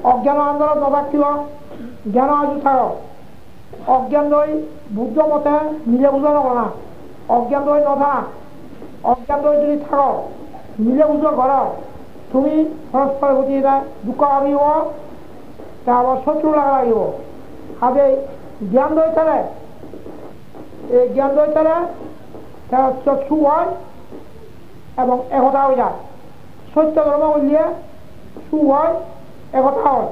অজ্ঞান আন্দোলন নথাকিব জ্ঞান আজু থাক অজ্ঞান লৈ বুদ্ধ মতে নিজে বুঝা নকৰা অজ্ঞান লৈ নথা অজ্ঞান লৈ যদি থাক নিজে বুঝো ঘর তুমি পরস্পর প্রতি এটা দুঃখ ভাবিব তারপর শত্রু লাগা লাগিব আগে জ্ঞান লৈ থাকে এই জ্ঞান লৈ থাকে চক্ষু হয় এবং একতা হয়ে যায় সত্য ধর্ম করলে সু হয় একতা হয়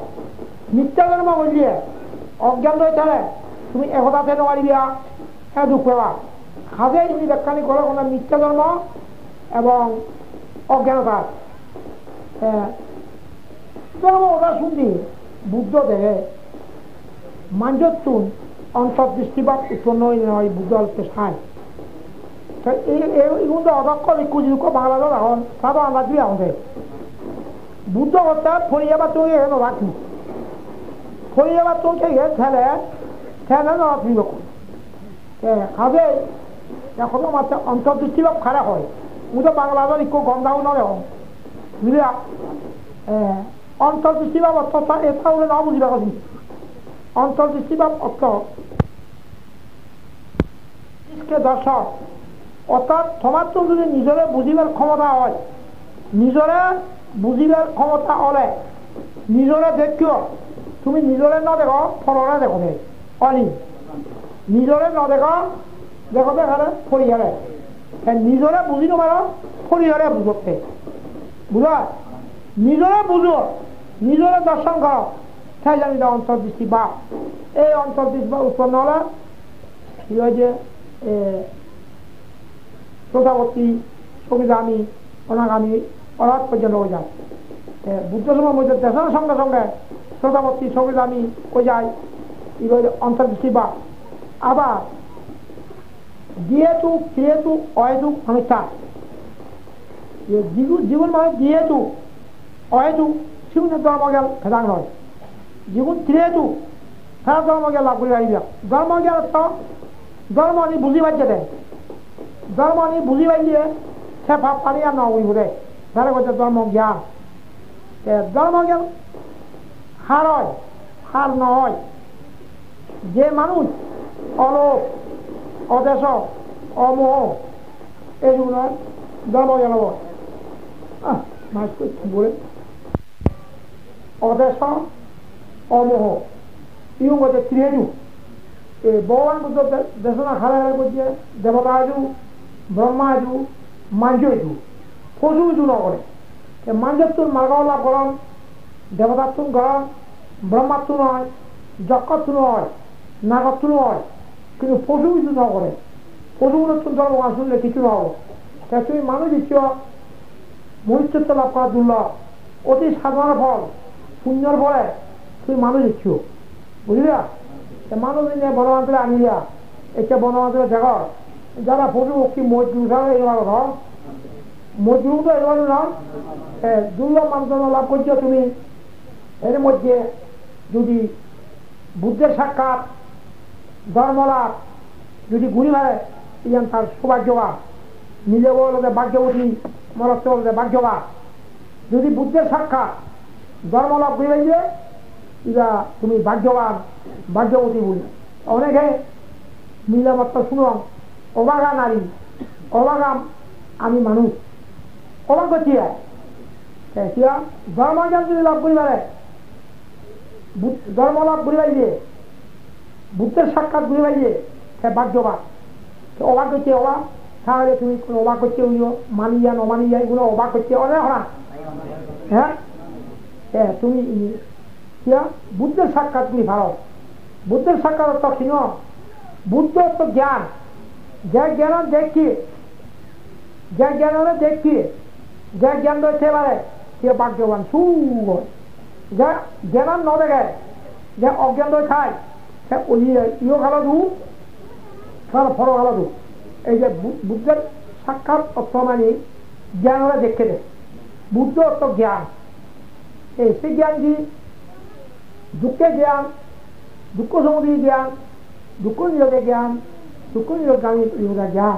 মিথ্যা ধর্ম করলে অজ্ঞান লৈ থাকে তুমি একতাতে নোৱাৰিবা হ্যাঁ দুঃখ পাবা কাজে তুমি ব্যাখ্যানি করো কোনো মিথ্যা ধর্ম এবং অজ্ঞানতা ধর্ম ওটা শুনছি বুদ্ধ দেখে মাঞ্জতুন অন্তর্দৃষ্টিবাদ উৎপন্ন হয় বুদ্ধ চায় এই কিন্তু অদক্ষ লিখুক বাংলাদেশ এখন তারপর আমরা দুই আমাদের বুদ্ধ অর্থাৎ ফরিয়াবার তুমি এখানে রাখি ফরিয়াবার তুমি ঠেলে ঠেলে নড়াফিব কাজে এখনো মাত্র অন্তর্দৃষ্টিবাদ খারাপ হয় মুঝে বাংলাদেশ একটু গন্ধাও নয় বুঝলা অন্তর্দৃষ্টিবাদ অর্থ এটা বলে না বুঝবা কথা অন্তর্দৃষ্টিবাদ অর্থ দর্শক অর্থাৎ তোমার তো যদি নিজরে বুঝিবার ক্ষমতা হয় নিজরে বুঝিবার ক্ষমতা হলে নিজরে দেখিও তুমি নিজরে ন দেখো ফলরে দেখো দে অনি নিজরে ন দেখো দেখো দেখালে ফরিয়ারে নিজরে বুঝি নোপার ফরিয়ারে বুঝতে বুঝা নিজরে বুঝো নিজরে দর্শন কর তাই জানি অন্তর্দৃষ্টি বা এই অন্তর্দৃষ্টি বা উৎপন্ন হলে কি হয় যে প্রজাপতি সবিধামী অনাগামী অনাথ পর্যন্ত হয়ে যায় বুদ্ধ সময়ের মধ্যে দেশের সঙ্গে সঙ্গে প্রজাপতি সবিধামী হয়ে যায় কি বলে অন্তর্দৃষ্টি বা আবার দিয়েতু ক্রিয়েতু অহেতু অনিচ্ছা জীবন মানে দিয়েতু অহেতু জীবনের ধর্মজ্ঞান ভেদাং নয় জীবন ক্রিয়েতু হ্যাঁ ধর্মজ্ঞান লাভ করে আসবে ধর্মজ্ঞান অর্থ ধর্ম আমি বুঝি পাইছে দেয় ধর্ম আমি বুঝি পাইলে সে ভাব পারি আর নগরী বোধে তাহলে বলছে ধর্ম জ্ঞান ধর্মজ্ঞান হার হয় হার নয় যে মানুষ অলোক অদেশ অমোহ এইগুলো ধর্মজ্ঞান হব মাছ করছি বলে অদেশ অমোহ ইউ বলছে ক্রিয়েটু ভগবান বুদ্ধ দেশনা খালে খালে করছে দেবতা আজু ব্রহ্মা আজু মাঞ্জ আজু পশু উজু নকরে মাঞ্জতুন মার্গাও লাভ করন দেবতাতুন গরম ব্রহ্মাতুন হয় যক্ষতুন হয় নাগতুন হয় কিন্তু পশু উজু নকরে পশুগুলোর ধর্ম শুনলে কিছু না হবো তা তুমি মানুষ দিচ্ছ মনুষ্যত্ব লাভ করা দুর্লভ অতি সাধারণ ফল পুণ্যর ফলে তুমি মানুষ দিচ্ছ বুঝলিয়া মানুষ নিয়ে বনবান্তরে আনিয়া এটা বনবান্তরে দেখো যারা পশু কি মজদুর এগুলো ধর মজদুর তো এগুলো না দুর্লভ মানুষ লাভ করছো তুমি এর মধ্যে যদি বুদ্ধের সাক্ষাৎ ধর্ম লাভ যদি ঘুরি মারে ইয়ান তার সৌভাগ্যবান নিজে বলতে ভাগ্যবতী মরত্ব বলতে ভাগ্যবান যদি বুদ্ধের সাক্ষাৎ ধর্ম লাভ ঘুরি পাইছে ইয়া তুমি ভাগ্যবান ভাগ্যবতী বলি অনেকে মিলামাত্র শুনো অবাগা নারী অবাগাম আমি মানুষ অবাক করছি এতিয়া ধর্মজ্ঞান যদি লাভ করি পারে ধর্ম লাভ করি পাইছে বুদ্ধের সাক্ষাৎ ঘুরি পাইছে সে ভাগ্যবান অবাক করছে অবাক তাহলে তুমি কোনো অবাক করছে মানি যা নমানি যায় এগুলো অবাক করছে অনেক হরা হ্যাঁ তুমি বুদ্ধের সাক্ষাৎ তুমি ভালো বুদ্ধের সাক্ষাৎ অর্থ কি বুদ্ধ অর্থ জ্ঞান যে জ্ঞান দেখি যে জ্ঞান দেখি যে জ্ঞান রয়েছে এবারে সে ভাগ্যবান সুর যে জ্ঞান ন দেখে যে অজ্ঞান রয়ে খায় সে ইও খালো দু ফর খালো দু এই যে বুদ্ধের সাক্ষাৎ অর্থ মানে জ্ঞান ওরা দেখে দেয় বুদ্ধ অর্থ জ্ঞান এই সে জ্ঞান কি দুঃখের জ্ঞান দুঃখ সমুদ্রী জ্ঞান দুঃখ নিরোধের জ্ঞান দুঃখ নিরোধগামী জ্ঞান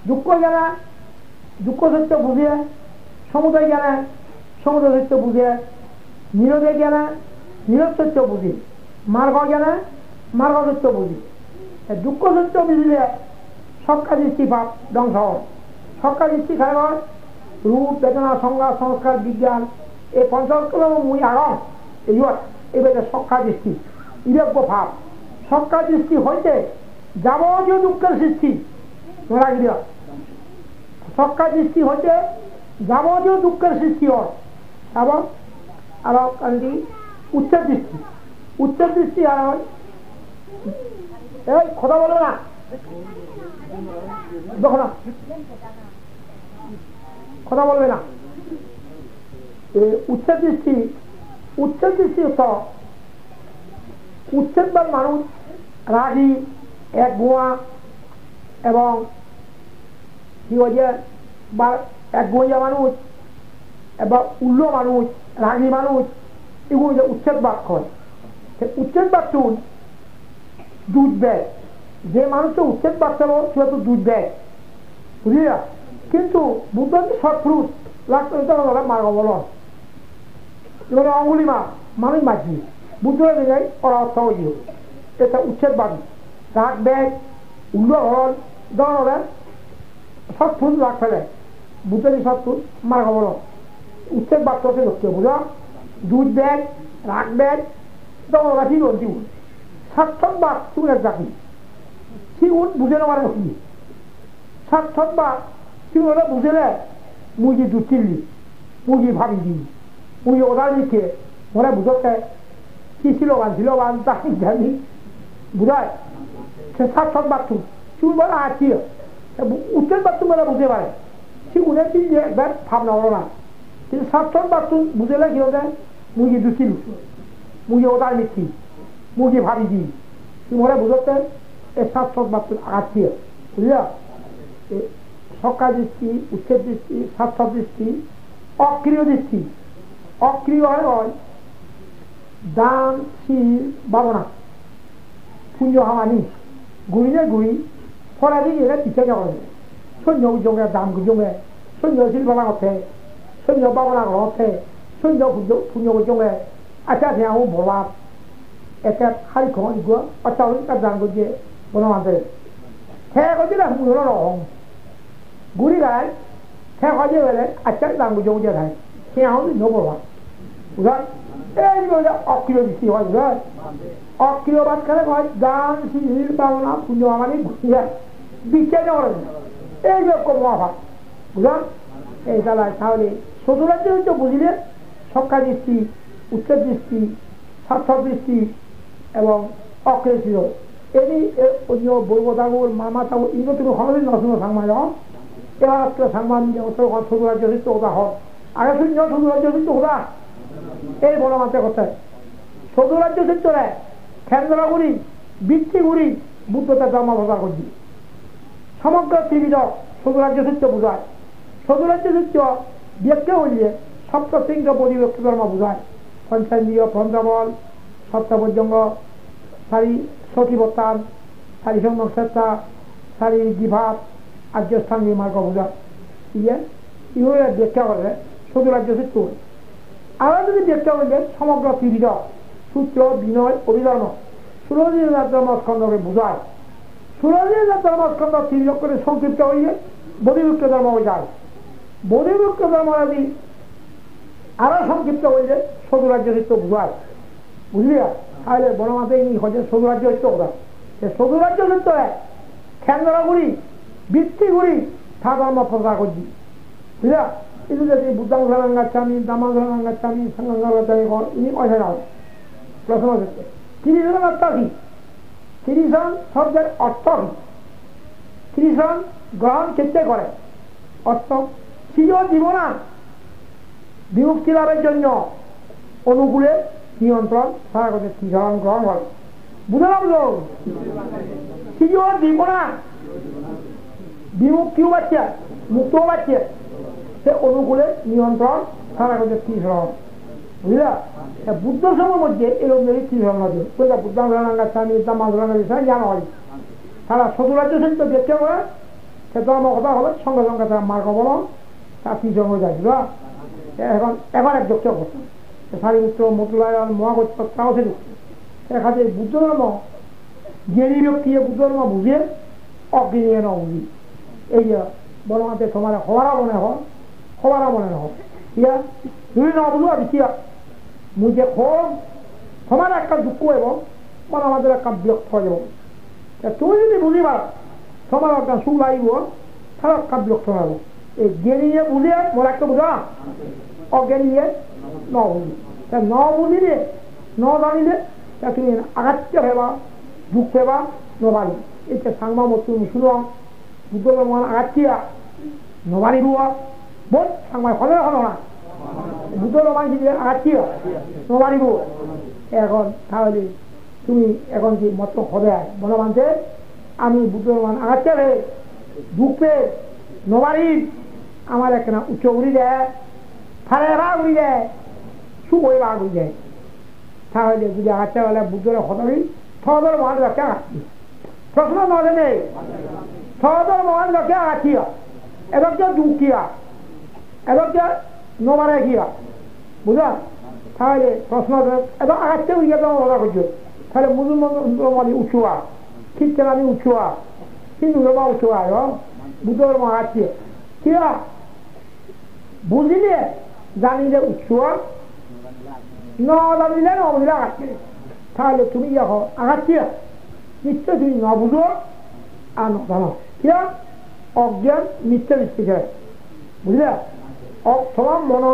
দুঃখ জ্ঞানে দুঃখ সত্য বুঝে সমুদয় জ্ঞানে সমুদ্র সত্য বুঝে নিরোধে জ্ঞানে নিরোধ সত্য বুঝি, মার্গ জ্ঞানে মার্গ সত্য বুঝি। দুঃখ সত্য বুঝলে সক্কা দৃষ্টি ভাব ধ্বংস হয়। সক্কা দৃষ্টি খাই হয় রূপ বেদনা সংজ্ঞা সংস্কার বিজ্ঞান এই পঞ্চস্কর মুই আগম এবারে সক্কা দৃষ্টি ইরব্য ভাব। সক্কা দৃষ্টি হইতে যাবতীয় দুঃখের সৃষ্টি ধরা গিয়ে সক্কা দৃষ্টি হইতে যাবতীয় দুঃখের সৃষ্টি হয়। এবং আরো কারণটি উচ্ছেদ দৃষ্টি, উচ্ছেদ দৃষ্টি আর হয় এই কথা বলবে না দেখো না কথা বলবে না। উচ্ছেদ দৃষ্টি, উচ্ছেদ দৃষ্টি তো উচ্ছেদবাদ মানুষ রাগী এক গোয়া এবং কি হচ্ছে বা এক গোয়া মানুষ এবং উল্ল মানুষ রাগী মানুষ এগুলো যে উচ্ছেদবাদ হয়। উচ্ছেদবাদ চুন দুধ দেয়, যে মানুষটা উচ্ছেদবাদ ছিল সে তো দুধ দেয় বুঝলিয়া। কিন্তু বুদ্ধ সব ফ্রুট লাগতো মার্গ বল এবারে অঙ্গুলি মা মানুষ মাঝি বুদ্ধ যায় ওরা অর্থ হইল এটা উচ্ছেদবাদী। রাগ দেয় উল্ল হল ধরনের সব ফুল রাগ ফেলে বুদ্ধি সব ফুল মার্গ বল উচ্ছেদবাদ করতে ধরতে বুঝা। দুধ দেয় রাগ দেয় তখন ওরা ঠিক হল জীবন সার্থকবাদ তুমি এক জাতি ঠিক বুঝে নেওয়ার কি সার্থকবাদ তুমি ওরা বুঝেলে মুরগি দুধ চিল্লি মুরগি ভাবি দিই মুরগি ওদার লিখে ওরা বুঝতে কি ছিল বান তাই জানি বুঝায় সে সার্থকবাদ তুমি বলে আছি উচ্ছেদবাদ তুমি ওরা বুঝতে পারে ঠিক উঠে কি যে একবার ভাবনা হলো না। কিন্তু সার্থকবাদ তুমি বুঝেলে কি হবে মুরগি দুধ চিল্লি মুরগি ওদার লিখি মুরগি ভাবি দিই তুমি ওরা বুঝতে এই সার্থকবাদ তুমি আছি বুঝলা। সক্কা দৃষ্টি উচ্ছেদ দৃষ্টি সার্থক দৃষ্টি অক্রিয় দৃষ্টি। অক্রিয় হয় দান শীল ভাবনা পুঞ্জ হামানি ঘুরিলে ঘুরি ফরাদি গেলে পিছিয়ে যাওয়া যায় সৈন্য উদ্যোগে দাম গুজোগে সৈন্য শিল ভাবা করতে সৈন্য ভাবনা করতে সৈন্য পুঞ্জ উদ্যোগে আচ্ছা আচ্ছা বলা একটা হারি খাওয়া দিগুয়া আচ্ছা তার দান করছে বনমাতে হ্যাঁ করছি না মুখের রকম গুড়ি গায় হ্যাঁ কাজে গেলে আচ্ছা দাম গুজো গুজে খায় সে আমি নববা বুঝলেন। এই অক্রিয় দৃষ্টি হয় বুঝলেন। অক্রিয় বাদ খেলে হয় দান শীল ভাবনা পুঞ্জ হামানি ঘুরিয়ে বিচ্ছে যাওয়ার এই যে কমা বুঝলেন। এই তাহলে তাহলে চতুরাজ্য হচ্ছে বুঝলে সক্কা দৃষ্টি উচ্ছেদ দৃষ্টি সার্থক দৃষ্টি এবং অক্রিয় ছিল এটি অন্য বৈব ঠাকুর মামা ঠাকুর এগুলো তুমি সমাজে নশুনো সাংমা যখন এবার একটা সাংবাদ চতুরাজ্য হচ্ছে ওটা হয় আগে শূন্য চতুরাজ্য হচ্ছে ওটা এই বড় মাত্রা কথা চতুরাজ্য চিত্তরে খেন্দ্রগুড়ি বৃত্তিগুড়ি বুদ্ধতা ধর্ম প্রচার করছি সমগ্র ত্রিবিধ চতুরাজ্য চিত্ত বোঝায়। চতুরাজ্য চিত্ত ব্যাখ্যা হইলে সপ্তশৃঙ্গ পরিব্যক্তি ধর্ম বোঝায়। পঞ্চান্দ্রিয় পঞ্চবল সপ্তপর্যঙ্গ সারি সতীবত্তান সারি সংযোগ চেষ্টা সারি দ্বিভাব আর্যস্থান মার্গ বোঝায়। ইয়ে ইহলে ব্যাখ্যা করে চতুরাজ্য চিত্ত। আরো যদি ব্যাখ্যা হইলে সমগ্র ত্রিবিধ সূত্র বিনয় অভিধর্ম 16,000 ধর্মস্কন্ধকে বোঝায়। 16,000 ধর্মস্কন্ধ ত্রিবিধ করে সংক্ষিপ্ত হইলে বোধিবৃক্ষ ধর্ম হয়ে যায়। বোধিবৃক্ষ ধর্ম যদি আরো সংক্ষিপ্ত হইলে চতুরাজ্য চিত্ত বোঝায় বুঝলিয়া। তাহলে বনমাতে হচ্ছে চতুরাজ্য চিত্ত কথা সে চতুরাজ্য চিত্ত খেন্দ্রগুড়ি বৃত্তিগুড়ি তা ধর্ম প্রচার করছি বুঝলা। কিন্তু যদি বুদ্ধাঙ্গাচ্ছামি দামাঙ্গাচ্ছামি সংগাচ্ছামি ইনি পয়সা যাও প্রশ্ন হচ্ছে 30 জন অর্থ কি 30 জন শব্দের অর্থ কি 30 জন গ্রহণ ক্ষেত্রে করে অর্থ চির জীবনা বিমুক্তি লাভের জন্য অনুকূলে নিয়ন্ত্রণ সারা কথা 30 জন গ্রহণ করে বুঝলাম তো চির জীবনা বিমুক্তিও পাচ্ছে মুক্তও পাচ্ছে সে অনুকূলে নিয়ন্ত্রণ সারা কথা 30 জন বুঝলা। বুদ্ধ সময়ের মধ্যে এরকম 30 জন নদী বুঝলা বুদ্ধাঙ্গাচ্ছামি দামাঙ্গাচ্ছামি জানা হয় তারা চতুরাজ্য চিত্ত ব্যাখ্যা করে সে ধর্ম কথা হবে সঙ্গে সঙ্গে তারা মার্গ বল তার 30 জন হয়ে যায় বুঝলা। এখন এক ব্যাখ্যা করছে 사리부터 모틀라야 모하고 싸우세요. 가지 부처는 뭐 예리력기에 부처는 뭐 무지에 어기에 나오지. 이게 뭐라한테 도마라 호와라 보내고 호와라 보내고. 야, 우리 나부가 비치야. 무지 호 도마라 약간 죽고 해보. 뭐라한테 약간 벽 터지고. 자, 도저히 무지 마. 도마라 약간 술라이고 타락 약간 벽 터지고. 예리에 무지에 뭐랄까 보자. 어기에 나오지. 자, 나오지니 나다니네. 자, 그러면 아가씨가 해봐, 육해봐, 노바리. 이때 상마 못 쓰면 수동, 무도로만 아가씨야, 노바리 부어, 뭐? 상마에 화내나. 무도로만 기대 아가씨야, 노바리 부어. 에건, 다음에, তুমি এখন কি মতো হবে মনে মানছে আমি বুদ্ধমান আগাচ্ছে রে দুপে নবারি আমার একটা উচ্চ উড়ি যায় ফারে ভাগ উড়ি যায় সুবই ভাগ উড়ি যায় তাহলে যদি আগাচ্ছে বলে বুদ্ধরে হতবি থদর মহান লক্ষ্যে আগাচ্ছি প্রশ্ন নলে নেই থদর মহান লক্ষ্যে আগাচ্ছি এদেরকে দুঃখিয়া এদেরকে নবারে গিয়া বুঝা তাহলে প্রশ্ন এবার আগাচ্ছে উড়িয়ে তোমার মজা করছো তাহলে মুসলমান উঠুয়া খ্রিস্টান উঠুয়া হিন্দু ধর্ম উঠুয়া বুদ্ধ ধর্ম আছে কিয়া বুঝিলে জানিলে উঠুয়া ন জানিলে ন বুঝলে আগাচ্ছে তাহলে তুমি দেখো আগাচ্ছে নিশ্চয় তুমি ন বুঝো আর ন জানো কিয়া অজ্ঞান নিশ্চয় নিশ্চয় বুঝলে তোমার মন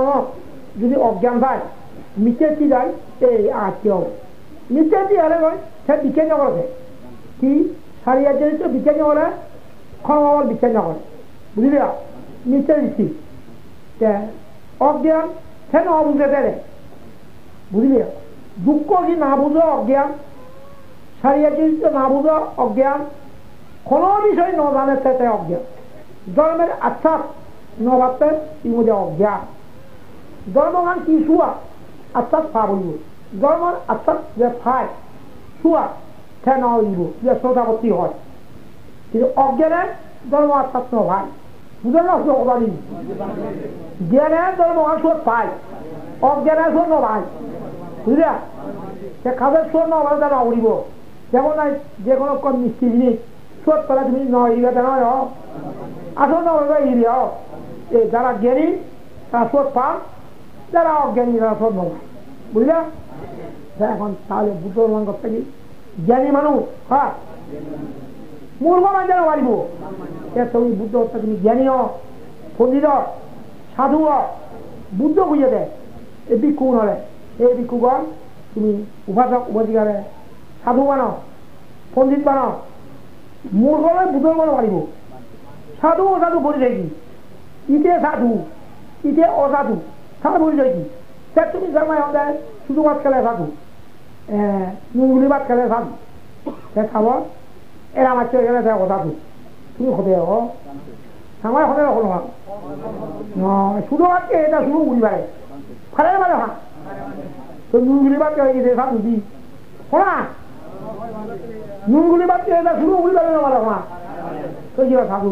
যদি অজ্ঞান পায় মিথ্যে কি যায় এই আগাচ্ছে হবে নিশ্চয় দিয়ে হলে নয় সে বিজ্ঞান করে কি সারিয়া জিনিস বিজ্ঞান করে ক্ষমাবল বিজ্ঞান করে বুঝলি নিশ্চয় দিচ্ছি অজ্ঞান সে ন বুঝে দেয় বুঝলি দুঃখ কি না বুঝো অজ্ঞান সারিয়া জিনিস না বুঝো অজ্ঞান কোনো বিষয় ন জানে সেটা অজ্ঞান ধর্মের আশ্বাস ন ভাবতে ইমুদে অজ্ঞান ধর্মগান কি শুয়া আশ্বাস পা বলব ধর্মের আশ্বাস যে ফায় শুয়া সে ন দিব যে শ্রোতাপত্তি হয় কিন্তু অজ্ঞানের ধর্ম আশ্বাস ন ভাই বুঝলেন না অবাদি জ্ঞানের ধর্ম সুদ পায় অজ্ঞানের সুদ ন ভাই বুঝলে সে কাজের সুদ ন ভাই তারা উড়িব যেমন যে কোনো কম মিষ্টি জিনিস সুদ পেলে তুমি ন ইরিবে নয় আসল ন ইরি এই যারা জ্ঞানী তারা সুদ পান যারা অজ্ঞানী তারা সুদ ন ভাই বুঝলে এখন তাহলে বুদ্ধ করতে কি জ্ঞানী মানুষ হ্যাঁ মূর্খ মানুষ যেন পারিব তুমি বুদ্ধ হত্যা তুমি জ্ঞানী পণ্ডিত সাধু বুদ্ধ বুঝে দেয় এই ভিক্ষু নলে এই ভিক্ষুগণ তুমি উপাসক উপাসিকারে সাধু বানো পণ্ডিত বানো মূর্খ বুদ্ধ মানুষ পারিব সাধু অসাধু পরিচয় কি ইতে সাধু ইতে অসাধু সাধু পরিচয় কি সে তুমি জামাই হতে শুধু ভাত খেলে সাধু নুনগুলি ভাত খেলে সাধু সে খাব এরা মাছ খেলে সে অসাধু তুমি হতে সামাই হতে হলো শুধু ভাতকে এটা শুধু উড়ি পারে ফালে মানে হা তো নুনগুলি ভাত খেলে গেছে সাধু দি শোনা নুনগুলি ভাত খেলে এটা শুধু উড়ি পারে না মানে হা তো কি সাধু